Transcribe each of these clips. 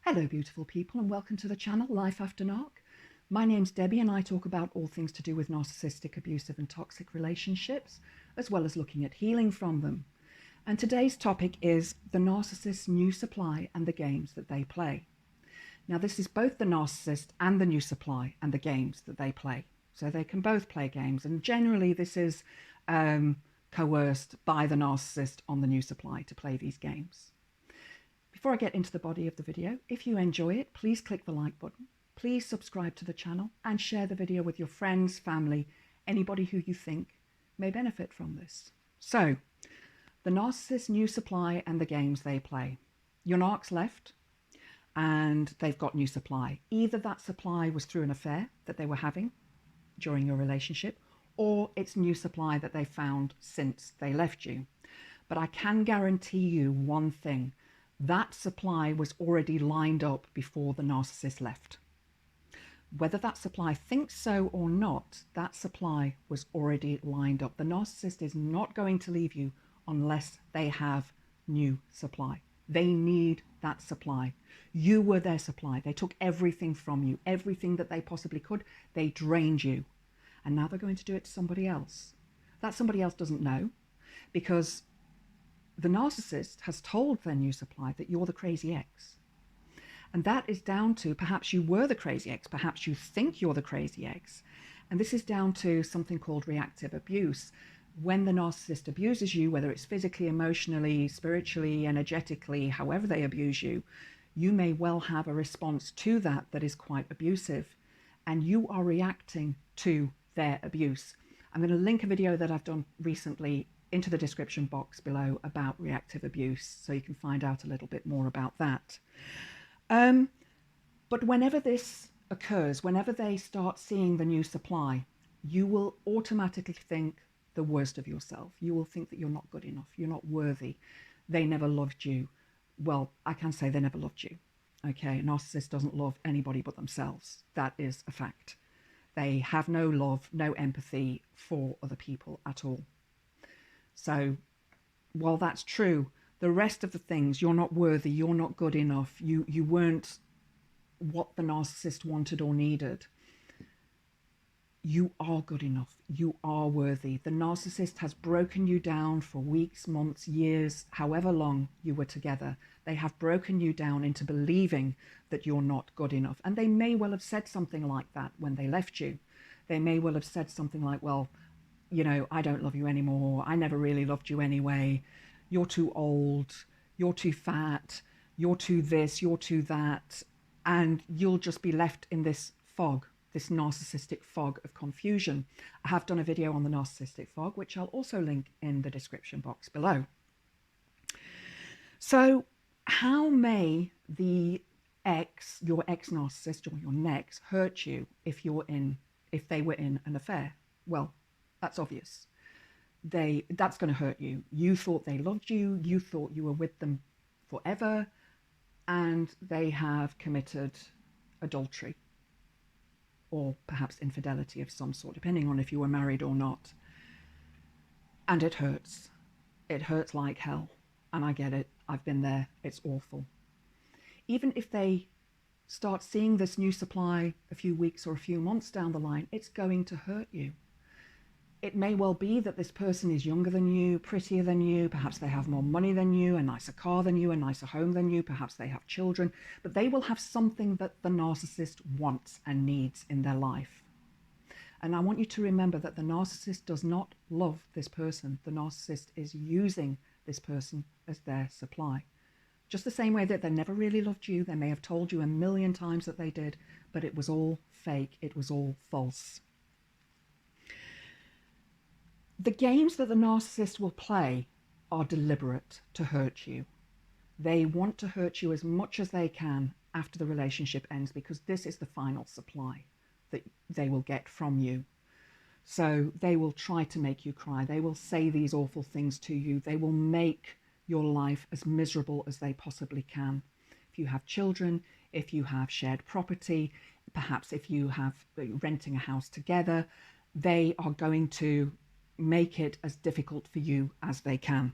Hello beautiful people and welcome to the channel Life After Narc. My name's Debbie and I talk about all things to do with narcissistic, abusive and toxic relationships, as well as looking at healing from them. And today's topic is the narcissist's new supply and the games that they play. Now this is both the narcissist and the new supply and the games that they play. So they can both play games, and generally this is coerced by the narcissist on the new supply to play these games. Before I get into the body of the video, if you enjoy it, please click the like button, please subscribe to the channel and share the video with your friends, family, anybody who you think may benefit from this. So, the narcissist's new supply and the games they play. Your narc's left and they've got new supply. Either that supply was through an affair that they were having during your relationship, or it's new supply that they found since they left you. But I can guarantee you one thing. That supply was already lined up before the narcissist left. Whether that supply thinks so or not, that supply was already lined up. The narcissist is not going to leave you unless they have new supply. They need that supply. You were their supply. They took everything from you, everything that they possibly could. They drained you. And now they're going to do it to somebody else. That somebody else doesn't know, because the narcissist has told their new supply that you're the crazy ex. And that is down to, perhaps you were the crazy ex, perhaps you think you're the crazy ex. And this is down to something called reactive abuse. When the narcissist abuses you, whether it's physically, emotionally, spiritually, energetically, however they abuse you, you may well have a response to that that is quite abusive. And you are reacting to their abuse. I'm going to link a video that I've done recently into the description box below about reactive abuse, so you can find out a little bit more about that. But whenever this occurs, whenever they start seeing the new supply, you will automatically think the worst of yourself. You will think that you're not good enough, you're not worthy, they never loved you. Well, I can say they never loved you. Okay, a narcissist doesn't love anybody but themselves. That is a fact. They have no love, no empathy for other people at all. So while that's true, the rest of the things, you're not worthy, you're not good enough, you weren't what the narcissist wanted or needed. You are good enough, you are worthy. The narcissist has broken you down for weeks, months, years, however long you were together. They have broken you down into believing that you're not good enough. And they may well have said something like that when they left you. They may well have said something like, well, you know, I don't love you anymore. I never really loved you anyway. You're too old. You're too fat. You're too this. You're too that. And you'll just be left in this fog, this narcissistic fog of confusion. I have done a video on the narcissistic fog, which I'll also link in the description box below. So how may the ex, your ex-narcissist or your next, hurt you if they were in an affair? Well, that's obvious. That's going to hurt you. You thought they loved you. You thought you were with them forever, and they have committed adultery or perhaps infidelity of some sort, depending on if you were married or not. And it hurts. It hurts like hell. And I get it. I've been there. It's awful. Even if they start seeing this new supply a few weeks or a few months down the line, it's going to hurt you. It may well be that this person is younger than you, prettier than you, perhaps they have more money than you, a nicer car than you, a nicer home than you, perhaps they have children, but they will have something that the narcissist wants and needs in their life. And I want you to remember that the narcissist does not love this person. The narcissist is using this person as their supply. Just the same way that they never really loved you. They may have told you a million times that they did, but it was all fake. It was all false. The games that the narcissist will play are deliberate to hurt you. They want to hurt you as much as they can after the relationship ends, because this is the final supply that they will get from you. So they will try to make you cry. They will say these awful things to you. They will make your life as miserable as they possibly can. If you have children, if you have shared property, perhaps if you have renting a house together, they are going to make it as difficult for you as they can.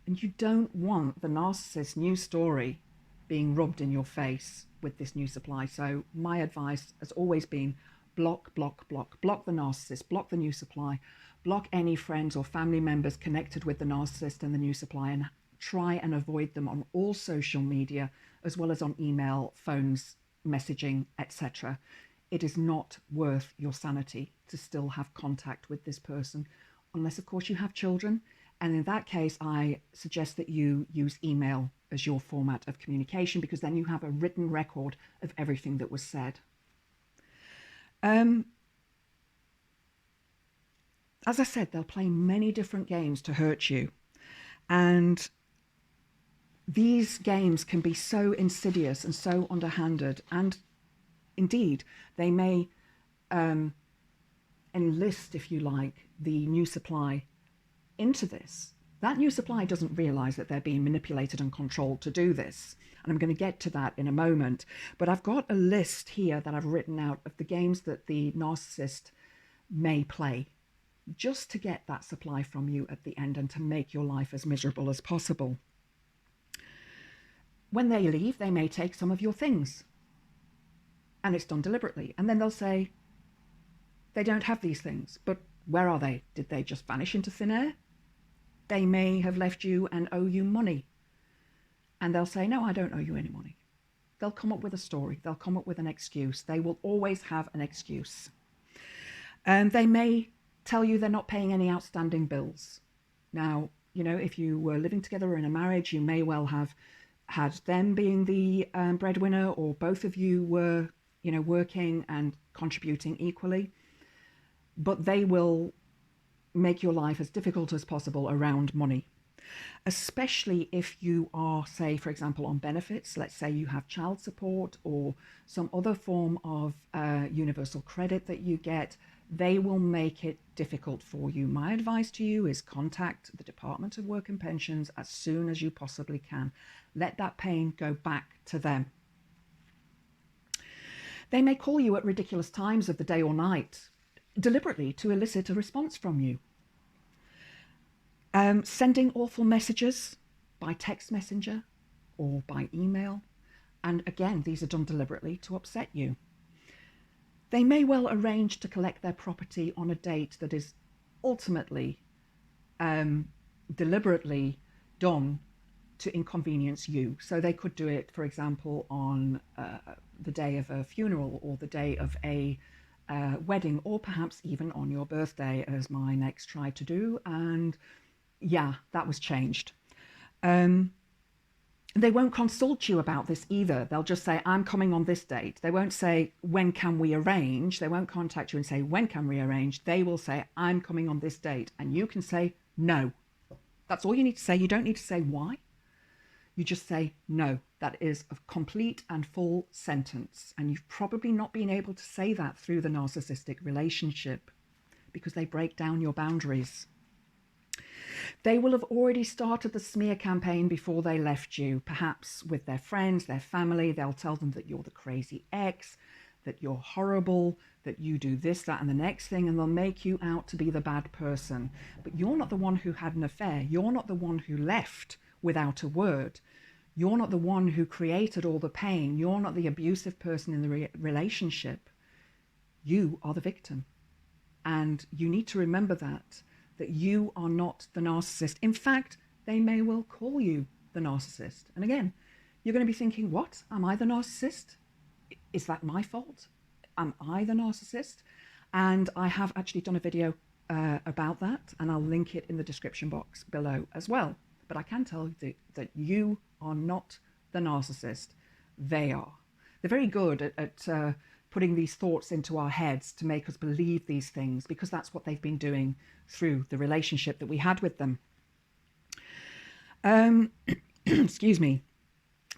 And you don't want the narcissist's new story being rubbed in your face with this new supply. So my advice has always been block, block, block, block the narcissist, block the new supply, block any friends or family members connected with the narcissist and the new supply, and try and avoid them on all social media, as well as on email, phones, messaging, etc. It is not worth your sanity to still have contact with this person, unless of course you have children. And in that case, I suggest that you use email as your format of communication, because then you have a written record of everything that was said. As I said, they'll play many different games to hurt you. And these games can be so insidious and so underhanded. And indeed, they may enlist, if you like, the new supply into this. That new supply doesn't realize that they're being manipulated and controlled to do this. And I'm going to get to that in a moment. But I've got a list here that I've written out of the games that the narcissist may play, just to get that supply from you at the end and to make your life as miserable as possible. When they leave, they may take some of your things. And it's done deliberately. And then they'll say, they don't have these things. But where are they? Did they just vanish into thin air? They may have left you and owe you money. And they'll say, no, I don't owe you any money. They'll come up with a story. They'll come up with an excuse. They will always have an excuse. And they may tell you they're not paying any outstanding bills. Now, you know, if you were living together or in a marriage, you may well have had them being the breadwinner, or both of you were, you know, working and contributing equally. But they will make your life as difficult as possible around money, especially if you are, say, for example, on benefits. Let's say you have child support or some other form of universal credit that you get. They will make it difficult for you. My advice to you is contact the Department of Work and Pensions as soon as you possibly can. Let that pain go back to them. They may call you at ridiculous times of the day or night, deliberately to elicit a response from you. Sending awful messages by text messenger or by email. And again, these are done deliberately to upset you. They may well arrange to collect their property on a date that is ultimately deliberately done to inconvenience you. So they could do it, for example, on the day of a funeral or the day of a wedding, or perhaps even on your birthday, as my ex tried to do. And yeah, that was changed. They won't consult you about this either. They'll just say, I'm coming on this date. They won't say, when can we arrange? They won't contact you and say, when can we arrange? They will say, I'm coming on this date. And you can say, no. That's all you need to say. You don't need to say why. You just say no. That is a complete and full sentence. And you've probably not been able to say that through the narcissistic relationship, because they break down your boundaries. They will have already started the smear campaign before they left you, perhaps with their friends, their family. They'll tell them that you're the crazy ex, that you're horrible, that you do this, that, and the next thing, and they'll make you out to be the bad person. But you're not the one who had an affair. You're not the one who left without a word. You're not the one who created all the pain. You're not the abusive person in the relationship. You are the victim. And you need to remember that you are not the narcissist. In fact, they may well call you the narcissist. And again, you're going to be thinking, what? Am I the narcissist? Is that my fault? Am I the narcissist? And I have actually done a video about that, and I'll link it in the description box below as well. But I can tell you that you are not the narcissist. They are. They're very good at putting these thoughts into our heads to make us believe these things, because that's what they've been doing through the relationship that we had with them. Excuse me.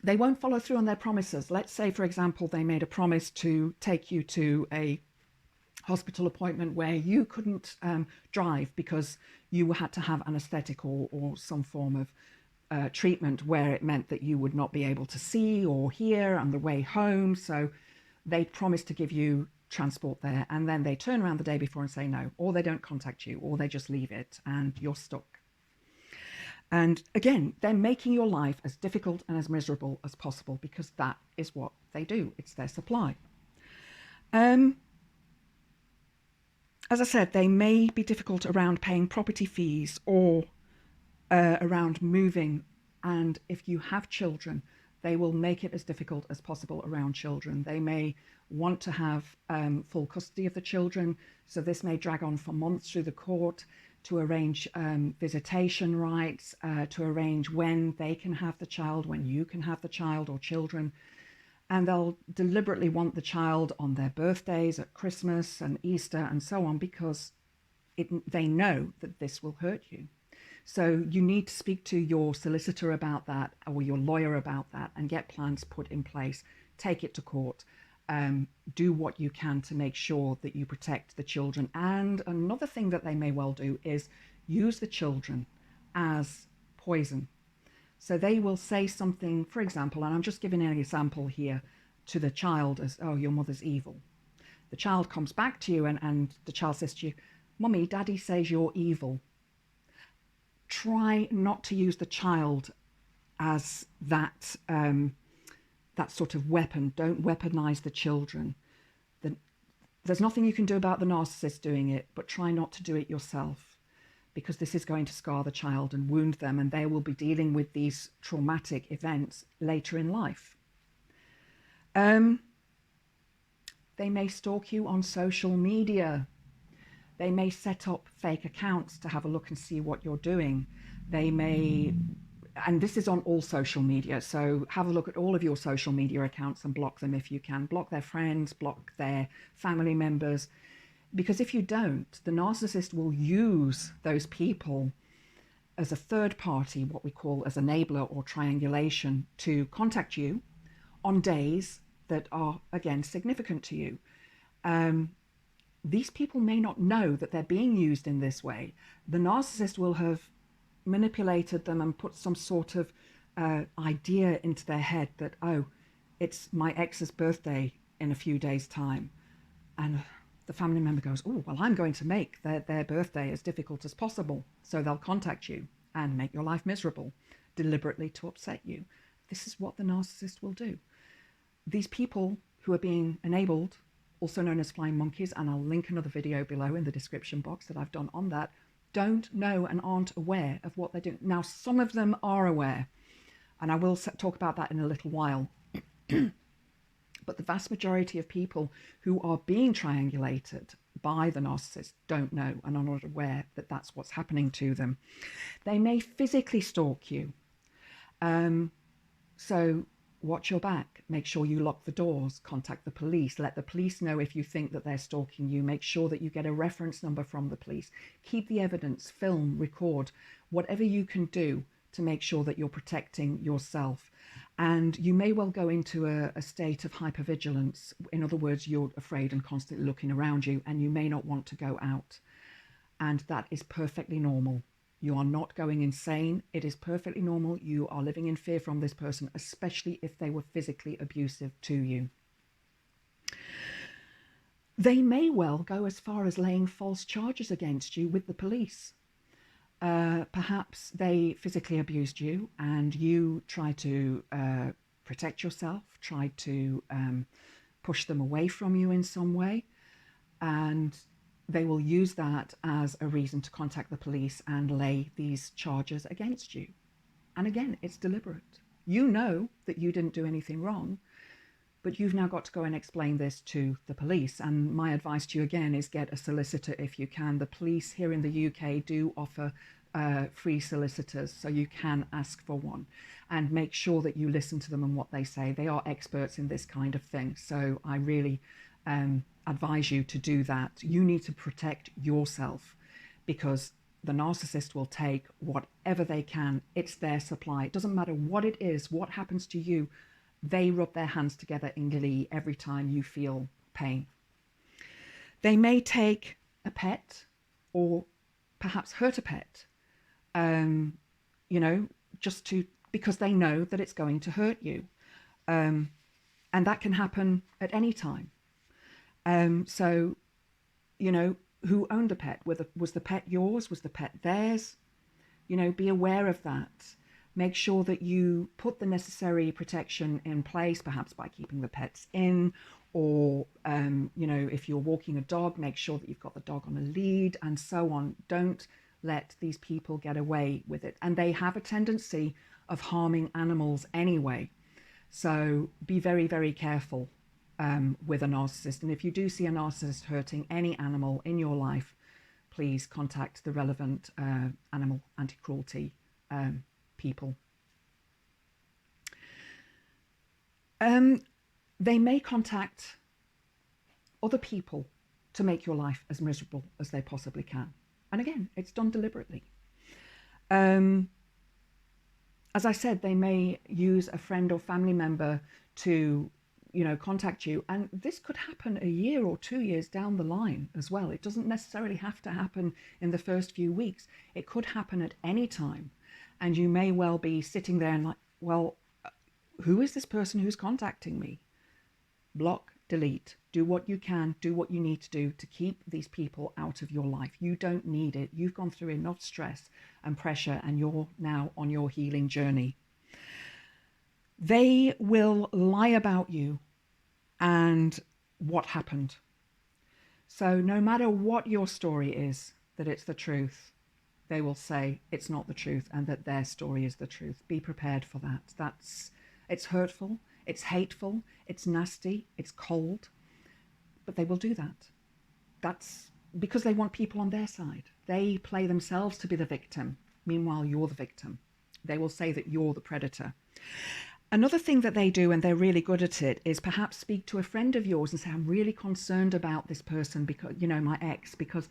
They won't follow through on their promises. Let's say, for example, they made a promise to take you to a hospital appointment where you couldn't drive because you had to have anesthetic or some form of treatment where it meant that you would not be able to see or hear on the way home. So they promised to give you transport there, and then they turn around the day before and say no, or they don't contact you, or they just leave it and you're stuck. And again, they're making your life as difficult and as miserable as possible because that is what they do. It's their supply. As I said, they may be difficult around paying property fees or around moving. And if you have children, they will make it as difficult as possible around children. They may want to have full custody of the children. So this may drag on for months through the court to arrange visitation rights, to arrange when they can have the child, when you can have the child or children. And they'll deliberately want the child on their birthdays, at Christmas and Easter and so on, because they know that this will hurt you. So you need to speak to your solicitor about that or your lawyer about that and get plans put in place. Take it to court. Do what you can to make sure that you protect the children. And another thing that they may well do is use the children as poison. So they will say something, for example, and I'm just giving an example here, to the child as, oh, your mother's evil. The child comes back to you and the child says to you, Mummy, Daddy says you're evil. Try not to use the child as that sort of weapon. Don't weaponize the children. There's nothing you can do about the narcissist doing it, but try not to do it yourself, because this is going to scar the child and wound them, and they will be dealing with these traumatic events later in life. They may stalk you on social media. They may set up fake accounts to have a look and see what you're doing. They may, and this is on all social media, so have a look at all of your social media accounts and block them if you can. Block their friends, block their family members, because if you don't, the narcissist will use those people as a third party, what we call as enabler or triangulation, to contact you on days that are, again, significant to you. These people may not know that they're being used in this way. The narcissist will have manipulated them and put some sort of idea into their head that, oh, it's my ex's birthday in a few days' time. And the family member goes, oh, well, I'm going to make their birthday as difficult as possible. So they'll contact you and make your life miserable, deliberately to upset you. This is what the narcissist will do. These people who are being enabled, also known as flying monkeys, and I'll link another video below in the description box that I've done on that, don't know and aren't aware of what they're doing. Now, some of them are aware, and I will talk about that in a little while. But the vast majority of people who are being triangulated by the narcissist don't know and are not aware that that's what's happening to them. They may physically stalk you. So watch your back. Make sure you lock the doors. Contact the police. Let the police know if you think that they're stalking you. Make sure that you get a reference number from the police. Keep the evidence, film, record, whatever you can do to make sure that you're protecting yourself. And you may well go into a state of hypervigilance. In other words, you're afraid and constantly looking around you, and you may not want to go out. And that is perfectly normal. You are not going insane. It is perfectly normal. You are living in fear from this person, especially if they were physically abusive to you. They may well go as far as laying false charges against you with the police. Perhaps they physically abused you and you tried to protect yourself, tried to push them away from you in some way, and they will use that as a reason to contact the police and lay these charges against you. And again, it's deliberate. You know that you didn't do anything wrong, but you've now got to go and explain this to the police. And my advice to you again is get a solicitor if you can. The police here in the UK do offer free solicitors, so you can ask for one, and make sure that you listen to them and what they say. They are experts in this kind of thing, so I really advise you to do that. You need to protect yourself, because the narcissist will take whatever they can. It's their supply. It doesn't matter what it is, what happens to you. They rub their hands together in glee every time you feel pain. They may take a pet or perhaps hurt a pet, just because they know that it's going to hurt you. And that can happen at any time. So, who owned the pet? Was the pet yours? Was the pet theirs? Be aware of that. Make sure that you put the necessary protection in place, perhaps by keeping the pets in, or, if you're walking a dog, make sure that you've got the dog on a lead and so on. Don't let these people get away with it. And they have a tendency of harming animals anyway. So be very, very careful with a narcissist. And if you do see a narcissist hurting any animal in your life, please contact the relevant animal anti-cruelty people. They may contact other people to make your life as miserable as they possibly can. And again, it's done deliberately. As I said, they may use a friend or family member to, contact you. And this could happen a year or 2 years down the line as well. It doesn't necessarily have to happen in the first few weeks. It could happen at any time. And you may well be sitting there and like, well, who is this person who's contacting me? Block, delete, do what you can, do what you need to do to keep these people out of your life. You don't need it. You've gone through enough stress and pressure, and you're now on your healing journey. They will lie about you and what happened. So no matter what your story is, that it's the truth, they will say it's not the truth and that their story is the truth. Be prepared for that. It's hurtful, it's hateful, it's nasty, it's cold, but they will do that. That's because they want people on their side. They play themselves to be the victim. Meanwhile, you're the victim. They will say that you're the predator. Another thing that they do, and they're really good at it, is perhaps speak to a friend of yours and say, I'm really concerned about this person because, my ex, because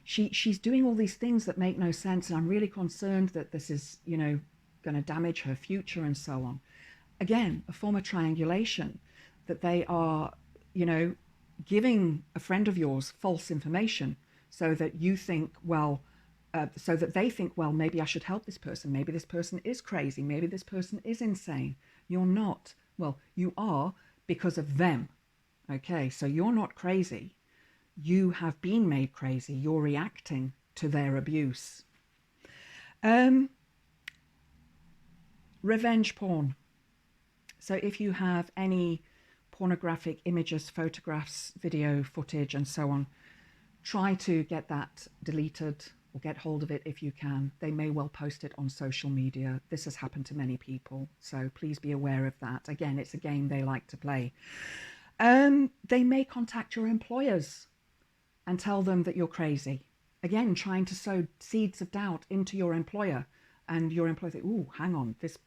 she's doing all these things that make no sense. And I'm really concerned that this is, going to damage her future and so on. Again, a form of triangulation, that they are, giving a friend of yours false information so that you think, so that they think, well, maybe I should help this person. Maybe this person is crazy. Maybe this person is insane. You're not. Well, you are because of them. Okay, so you're not crazy. You have been made crazy. You're reacting to their abuse. Revenge porn. So if you have any pornographic images, photographs, video footage, and so on, try to get that deleted or get hold of it if you can. They may well post it on social media. This has happened to many people, so please be aware of that. Again, it's a game they like to play. They may contact your employers and tell them that you're crazy. Again, trying to sow seeds of doubt into your employer. And your employer think, ooh, hang on, this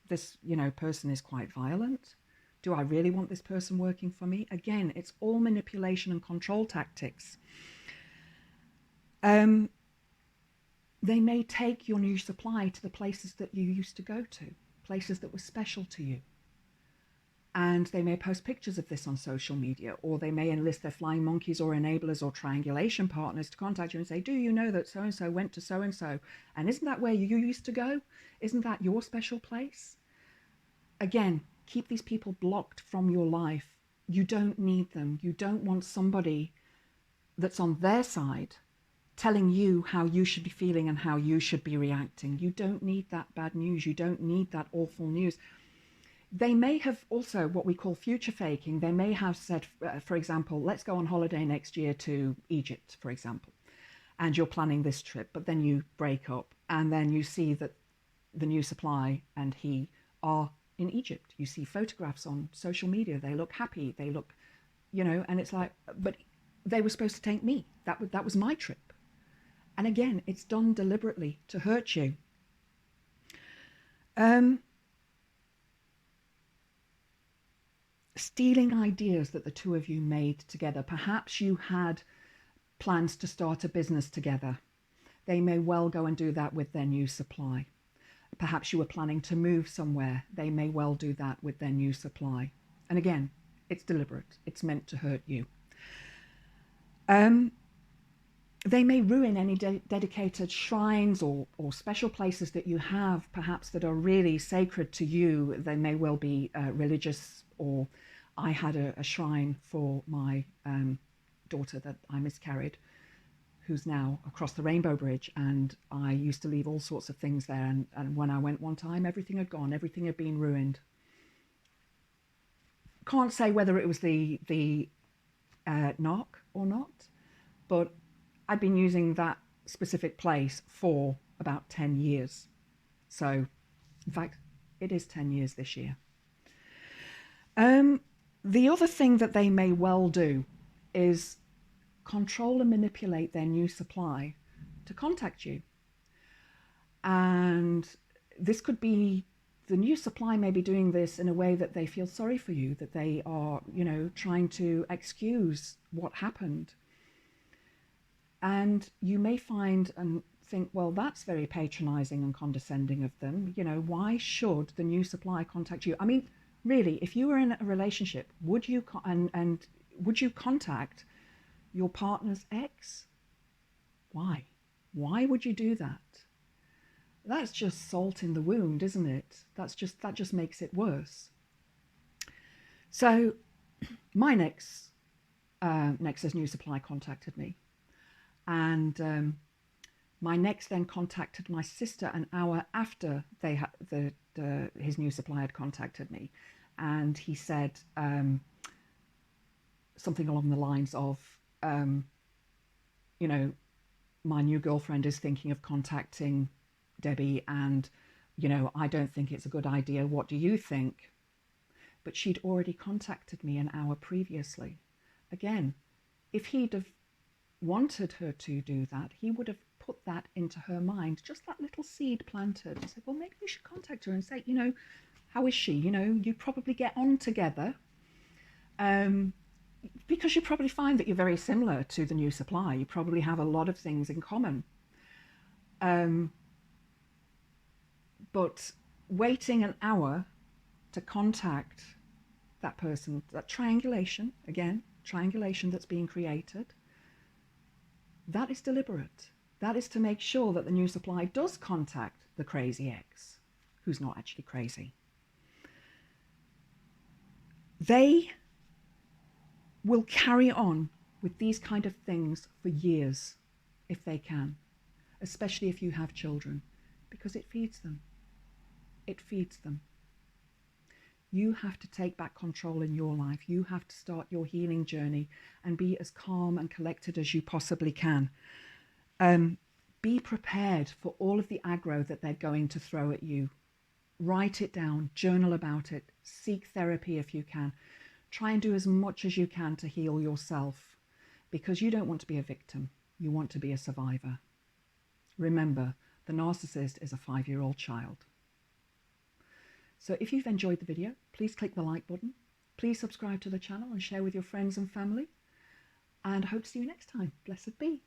person is quite violent. Do I really want this person working for me? Again, it's all manipulation and control tactics. They may take your new supply to the places that you used to go to, places that were special to you. And they may post pictures of this on social media, or they may enlist their flying monkeys or enablers or triangulation partners to contact you and say, do you know that so-and-so went to so-and-so? And isn't that where you used to go? Isn't that your special place? Again, keep these people blocked from your life. You don't need them. You don't want somebody that's on their side telling you how you should be feeling and how you should be reacting. You don't need that bad news. You don't need that awful news. They may have also what we call future faking. They may have said, for example, let's go on holiday next year to Egypt, for example, and you're planning this trip, but then you break up and then you see that the new supply and he are in Egypt. You see photographs on social media. They look happy. They look, and it's like, but they were supposed to take me. That was my trip. And again, it's done deliberately to hurt you. Stealing ideas that the two of you made together. Perhaps you had plans to start a business together. They may well go and do that with their new supply. Perhaps you were planning to move somewhere. They may well do that with their new supply. And again, it's deliberate. It's meant to hurt you. They may ruin any dedicated shrines or special places that you have, perhaps that are really sacred to you. They may well be religious, or I had a shrine for my daughter that I miscarried, who's now across the Rainbow Bridge, and I used to leave all sorts of things there, and when I went one time, everything had gone, everything had been ruined. Can't say whether it was the knock or not, but I'd been using that specific place for about 10 years. So, in fact, it is 10 years this year. The other thing that they may well do is control and manipulate their new supply to contact you. And this could be, the new supply may be doing this in a way that they feel sorry for you, that they are, trying to excuse what happened. And you may find and think, well, that's very patronizing and condescending of them. Why should the new supply contact you? I mean, really, if you were in a relationship, would you would you contact your partner's ex? Why? Why would you do that? That's just salt in the wound, isn't it? That just makes it worse. So my next Nexus new supply contacted me, and my next then contacted my sister an hour after his new supply had contacted me, and he said something along the lines of, my new girlfriend is thinking of contacting Debbie, and I don't think it's a good idea. What do you think? But she'd already contacted me an hour previously. Again, if he'd have wanted her to do that, he would have put that into her mind, just that little seed planted, and said, well, maybe you should contact her and say, how is she? You probably get on together, because you probably find that you're very similar to the new supply. You probably have a lot of things in common. But waiting an hour to contact that person, that triangulation that's being created, that is deliberate. That is to make sure that the new supply does contact the crazy ex, who's not actually crazy. They will carry on with these kind of things for years, if they can, especially if you have children, because it feeds them. It feeds them. You have to take back control in your life. You have to start your healing journey and be as calm and collected as you possibly can. Be prepared for all of the aggro that they're going to throw at you. Write it down, journal about it, seek therapy if you can. Try and do as much as you can to heal yourself, because you don't want to be a victim. You want to be a survivor. Remember, the narcissist is a 5-year-old child. So if you've enjoyed the video, please click the like button. Please subscribe to the channel and share with your friends and family. And I hope to see you next time. Blessed be.